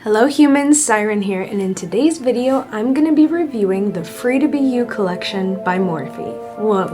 Hello humans, Seyeren here, and in today's video, I'm going to be reviewing the Free to Be You collection by Morphe. What?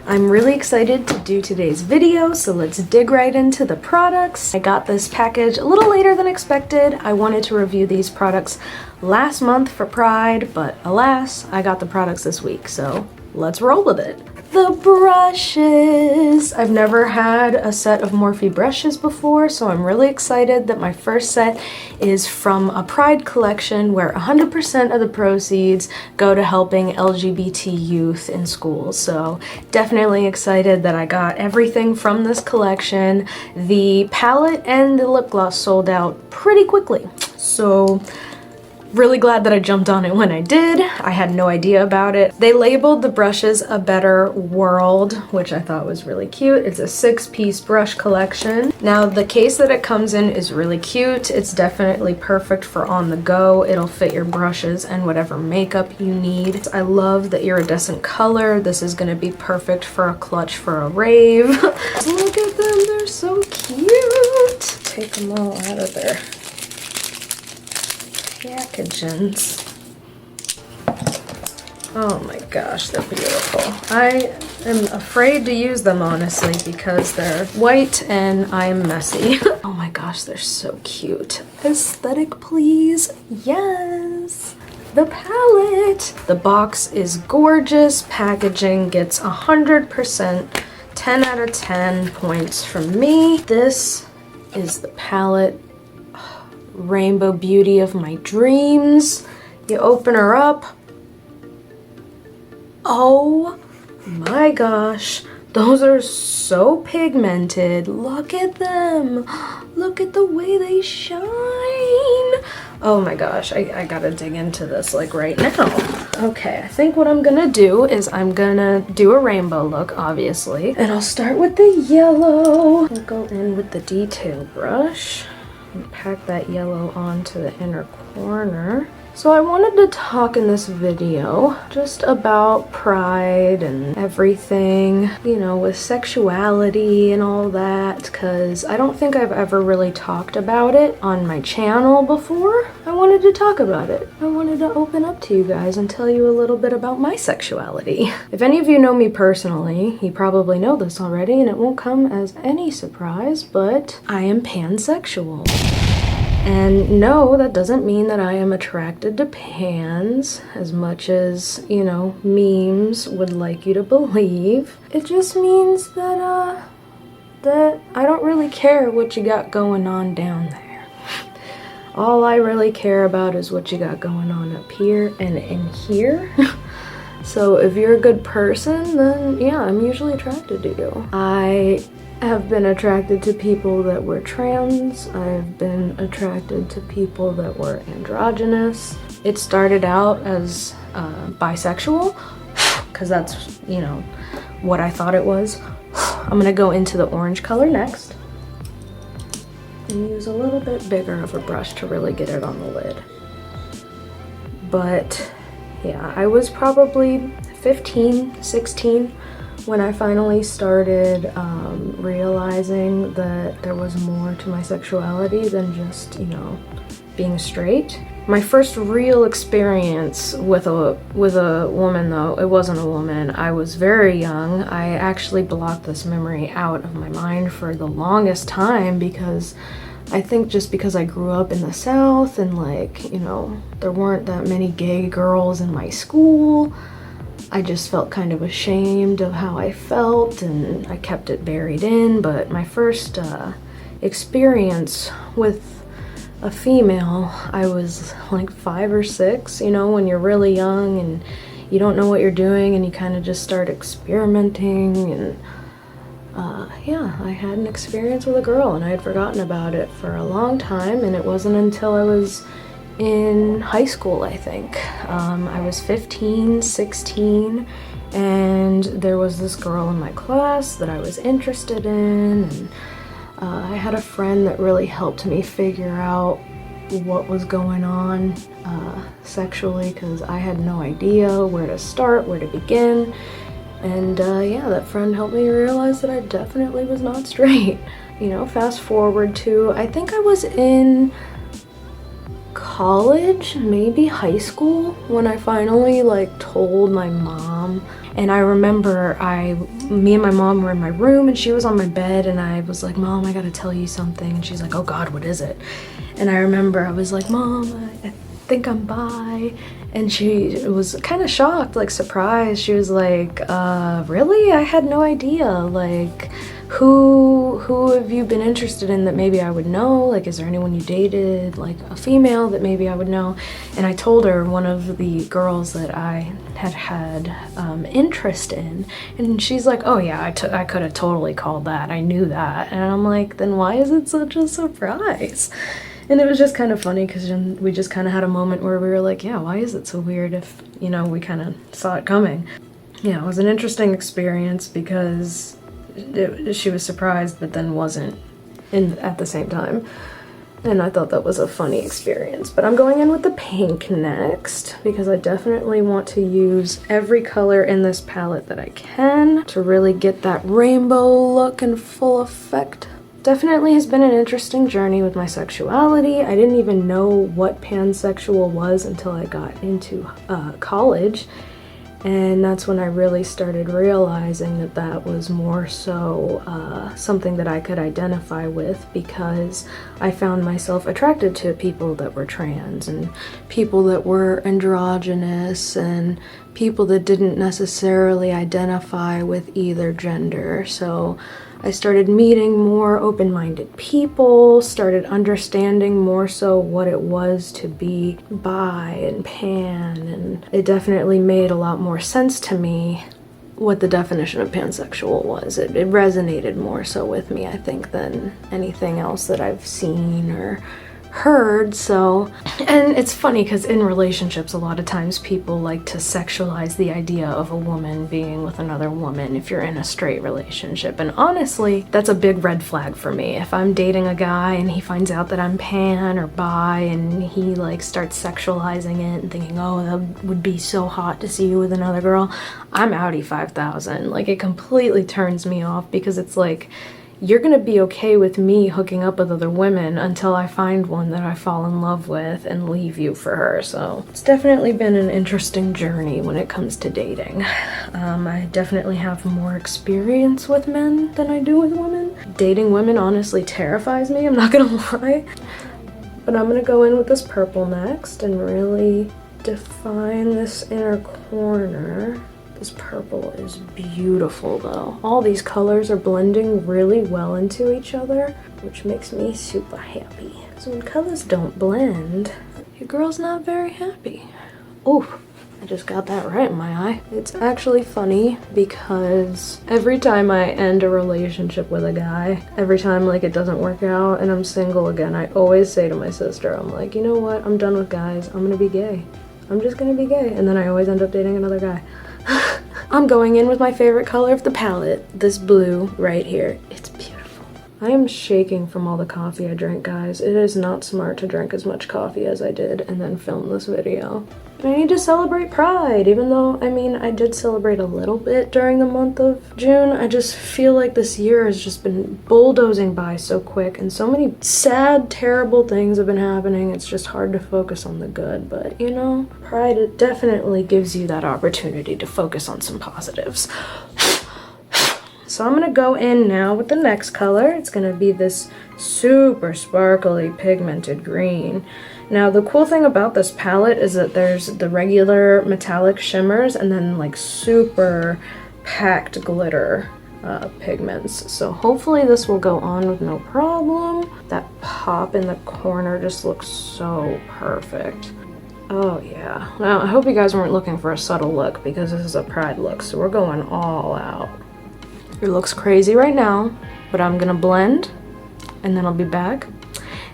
I'm really excited to do today's video, so let's dig right into the products. I got this package a little later than expected. I wanted to review these products last month for Pride, but alas, I got the products this week, so let's roll with it. The brushes! I've never had a set of Morphe brushes before, so I'm really excited that my first set is from a Pride collection where 100% of the proceeds go to helping LGBT youth in schools. So definitely excited that I got everything from this collection. The palette and the lip gloss sold out pretty quickly, so really glad that I jumped on it when I did. I had no idea about it. They labeled the brushes A Better World, which I thought was really cute. It's a 6-piece brush collection. Now the case that it comes in is really cute. It's definitely perfect for on the go. It'll fit your brushes and whatever makeup you need. I love the iridescent color. This is gonna be perfect for a clutch for a rave. Look at them, they're so cute. Take them all out of there. Packages. Oh my gosh, they're beautiful. I am afraid to use them honestly because they're white and I'm messy. Oh my gosh, they're so cute. Aesthetic, please. Yes. The palette. The box is gorgeous. Packaging gets 100%. 10 out of 10 points from me. This is the palette. Rainbow beauty of my dreams. You open her up. Oh my gosh, those are so pigmented. Look at them. Look at the way they shine. Oh my gosh, I gotta dig into this like right now. Okay, I think what I'm gonna do is I'm gonna do a rainbow look, obviously. And I'll start with the yellow. I'll go in with the detail brush and pack that yellow onto the inner corner. So I wanted to talk in this video just about Pride and everything, you know, with sexuality and all that, because I don't think I've ever really talked about it on my channel before. I wanted to talk about it. I wanted to open up to you guys and tell you a little bit about my sexuality. If any of you know me personally, you probably know this already and it won't come as any surprise, but I am pansexual. And no, that doesn't mean that I am attracted to pans as much as, you know, memes would like you to believe. It just means that, that I don't really care what you got going on down there. All I really care about is what you got going on up here and in here. So if you're a good person, then yeah, I'm usually attracted to you. I have been attracted to people that were trans. I've been attracted to people that were androgynous. It started out as bisexual, because that's, you know, what I thought it was. I'm gonna go into the orange color next and use a little bit bigger of a brush to really get it on the lid. But yeah, I was probably 15, 16 when I finally started realizing that there was more to my sexuality than just, you know, being straight. My first real experience with a woman, though, it wasn't a woman. I was very young. I actually blocked this memory out of my mind for the longest time because I think just because I grew up in the South and, like, you know, there weren't that many gay girls in my school, I just felt kind of ashamed of how I felt and I kept it buried in. But my first experience with a female, I was like 5 or 6, you know, when you're really young and you don't know what you're doing and you kind of just start experimenting. And yeah, I had an experience with a girl and I had forgotten about it for a long time, and it wasn't until I was in high school, I think. I was 15, 16, and there was this girl in my class that I was interested in, and I had a friend that really helped me figure out what was going on sexually, because I had no idea where to start, where to begin. And yeah, that friend helped me realize that I definitely was not straight. You know, fast forward to, I think I was in college, maybe high school, when I finally like told my mom. And I remember me and my mom were in my room and she was on my bed and I was like, Mom, I gotta tell you something. And she's like, oh God, what is it? And I remember I was like, Mom, I think I'm bi. And she was kind of shocked, like surprised. She was like, really? I had no idea. Like, who have you been interested in that maybe I would know? Like, is there anyone you dated, like a female that maybe I would know? And I told her one of the girls that I had interest in, and she's like, oh yeah, I could have totally called that. I knew that. And I'm like, then why is it such a surprise? And it was just kind of funny because we just kind of had a moment where we were like, yeah, why is it so weird if, you know, we kind of saw it coming? Yeah, it was an interesting experience because she was surprised but then wasn't at the same time. And I thought that was a funny experience. But I'm going in with the pink next because I definitely want to use every color in this palette that I can to really get that rainbow look in full effect. Definitely has been an interesting journey with my sexuality. I didn't even know what pansexual was until I got into college. And that's when I really started realizing that that was more so something that I could identify with, because I found myself attracted to people that were trans and people that were androgynous and people that didn't necessarily identify with either gender. So I started meeting more open-minded people, started understanding more so what it was to be bi and pan, and it definitely made a lot more sense to me what the definition of pansexual was. It resonated more so with me, I think, than anything else that I've seen or heard. So, and it's funny because in relationships a lot of times people like to sexualize the idea of a woman being with another woman if you're in a straight relationship, and honestly that's a big red flag for me. If I'm dating a guy and he finds out that I'm pan or bi and he like starts sexualizing it and thinking, oh, that would be so hot to see you with another girl, I'm outie 5,000. Like, it completely turns me off, because it's like, you're gonna be okay with me hooking up with other women until I find one that I fall in love with and leave you for her. So it's definitely been an interesting journey when it comes to dating. I definitely have more experience with men than I do with women. Dating women honestly terrifies me, I'm not gonna lie. But I'm gonna go in with this purple next and really define this inner corner. This purple is beautiful though. All these colors are blending really well into each other, which makes me super happy. So when colors don't blend, your girl's not very happy. Oh, I just got that right in my eye. It's actually funny because every time I end a relationship with a guy, every time like it doesn't work out and I'm single again, I always say to my sister, I'm like, you know what? I'm done with guys. I'm gonna be gay. I'm just gonna be gay. And then I always end up dating another guy. I'm going in with my favorite color of the palette, this blue right here. It's beautiful. I am shaking from all the coffee I drank, guys. It is not smart to drink as much coffee as I did and then film this video. I need to celebrate Pride, even though, I mean, I did celebrate a little bit during the month of June. I just feel like this year has just been bulldozing by so quick, and so many sad, terrible things have been happening. It's just hard to focus on the good, but you know, Pride, it definitely gives you that opportunity to focus on some positives. So I'm gonna go in now with the next color. It's gonna be this super sparkly pigmented green. Now the cool thing about this palette is that there's the regular metallic shimmers and then like super packed glitter pigments. So hopefully this will go on with no problem. That pop in the corner just looks so perfect. Oh yeah. Now I hope you guys weren't looking for a subtle look, because this is a Pride look, so we're going all out. It looks crazy right now, but I'm gonna blend and then I'll be back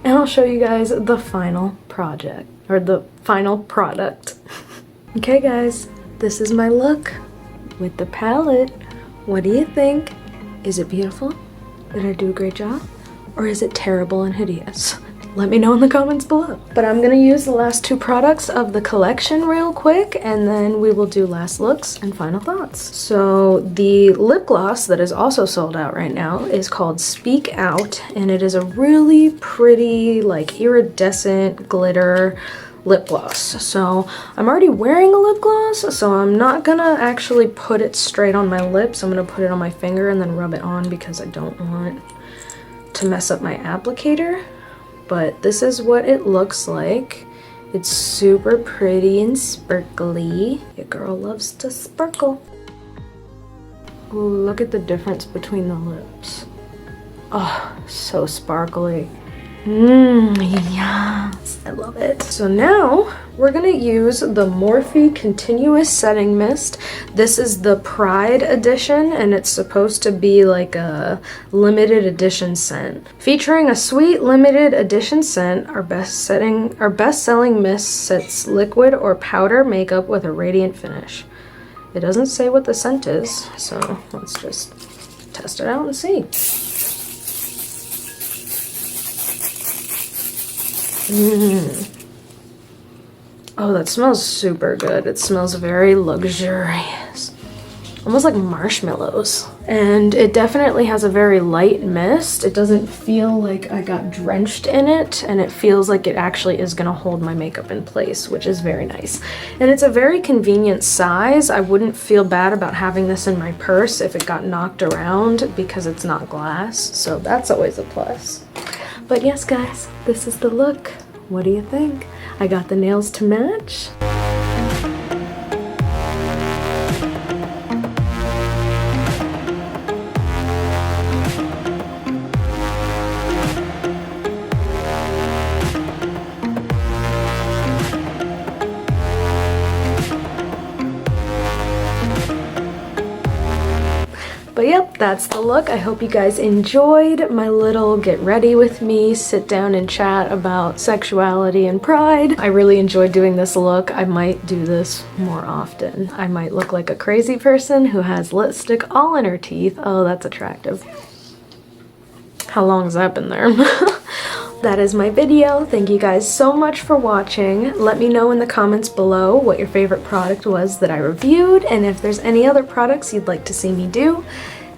and I'll show you guys the final project, or the final product. Okay guys, this is my look with the palette. What do you think? Is it beautiful? Did I do a great job? Or is it terrible and hideous? let me know in the comments below. But I'm gonna use the last two products of the collection real quick, and then we will do last looks and final thoughts. So the lip gloss that is also sold out right now is called Speak Out, and it is a really pretty, like, iridescent glitter lip gloss. So I'm already wearing a lip gloss, so I'm not gonna actually put it straight on my lips. I'm gonna put it on my finger and then rub it on because I don't want to mess up my applicator. But this is what it looks like. It's super pretty and sparkly. Your girl loves to sparkle. Ooh, look at the difference between the lips. Oh, so sparkly. Yes, I love it. So now we're gonna use the Morphe Continuous Setting Mist. This is the Pride edition, and it's supposed to be like a limited edition scent. Featuring a sweet limited edition scent, our best-selling mist sets liquid or powder makeup with a radiant finish. It doesn't say what the scent is, so let's just test it out and see. Oh, that smells super good. It smells very luxurious. Almost like marshmallows. And it definitely has a very light mist. It doesn't feel like I got drenched in it, and it feels like it actually is gonna hold my makeup in place, which is very nice. And it's a very convenient size. I wouldn't feel bad about having this in my purse if it got knocked around because it's not glass, so that's always a plus. But yes, guys, this is the look. What do you think? I got the nails to match. But yep, that's the look. I hope you guys enjoyed my little get ready with me, sit down and chat about sexuality and pride. I really enjoyed doing this look. I might do this more often. I might look like a crazy person who has lipstick all in her teeth. Oh, that's attractive. How long has that been there? That is my video. Thank you guys so much for watching. Let me know in the comments below what your favorite product was that I reviewed, and if there's any other products you'd like to see me do.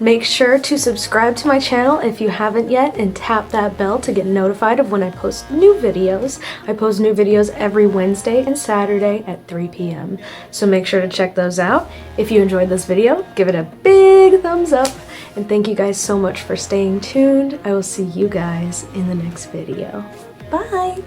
Make sure to subscribe to my channel if you haven't yet, and tap that bell to get notified of when I post new videos. I post new videos every Wednesday and Saturday at 3 p.m. So make sure to check those out. If you enjoyed this video, give it a big thumbs up. And thank you guys so much for staying tuned. I will see you guys in the next video. Bye!